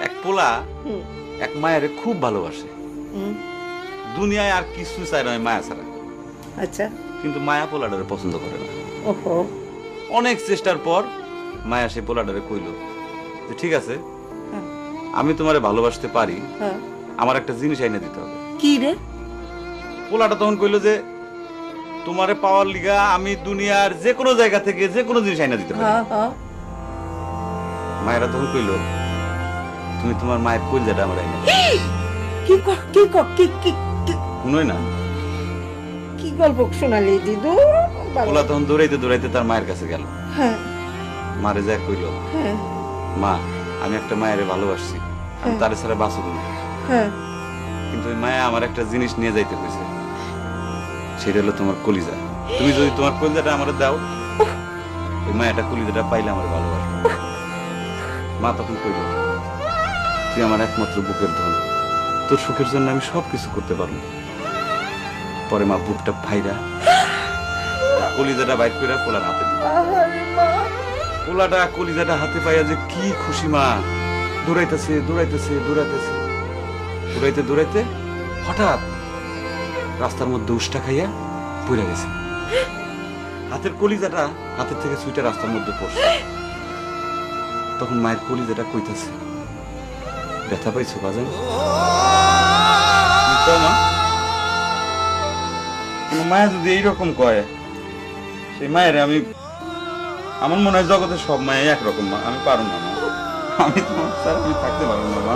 এক পোলা এক মায়ের খুব ভালোবাসে, দুনিয়ায় আর কিছু চাই নয় মায়া ছাড়া। আচ্ছা। কিন্তু মায়া পোলাডারে পছন্দ করে না। ওহো। অনেক চেষ্টার পর মায়া সে পোলাডারে কইল যে ঠিক আছে, আমি তোমারে ভালোবাসতে পারি, আমার একটা জিনিস আইনে দিতে হবে। কি রে? পোলাটা তখন কইল যে তোমারে পাওয়ার লিগা আমি দুনিয়ার যে কোনো জায়গা থেকে যে কোনো জিনিস আইনা দিতে পারি। মায়েরা তখন কইল তুমি তোমার মায়ের কলজাটা আমার আইনা দাও। কি কি কি কি শুনোই না, কি গল্প শোনালি দিদু? পোলা তখন দৌড়াইতে দৌড়াইতে তার মায়ের কাছে গেল। হ্যাঁ মারে যা কইল, হ্যাঁ মা আমি একটা মায়ের ভালোবাসছি, আমি তার ছাড়া বাঁচব না। হ্যাঁ। কিন্তু ওই মায়া আমার একটা জিনিস নিয়ে যাইতে কইছে, সেটা হলো তোমার কলিজা। তুমি যদি তোমার কলিজাটা আমারে দাও, ওই মায়াটা কলিজাটা পাইলে আমার ভালোবাসবে। মা তখন কইল তুই আমার একমাত্র বুকের ধন, তোর সুখের জন্য আমি সবকিছু করতে পারবো। পরে মা বুকটা ফাইরা কলিজাটা বাইর করে পোলার হাতে দিল। পোলাটা কলিজাটা হাতে পাইয়া যে কি খুশি, মা দৌড়াইতেছে দৌড়াইতেছে দৌড়াইতেছে, দৌড়াইতে দৌড়াইতে হঠাৎ রাস্তার মধ্যে উষ্টা খাইয়া পড়ে গেছে। হাতের কলিজাটা হাতের থেকে ছুইটা রাস্তার মধ্যে পড়ছে। তখন মায়ের কলিজাটা কইতাছে, ব্যথা পাইছো বাজান? মা কোন মায়া যদি এইরকম কয়, সেই মায়ের আমি, আমার মনে হয় জগতের সব মায়া একরকম। মা আমি পারো না, মা আমি তোমার ছাড়া আমি থাকতে পারবো না। মা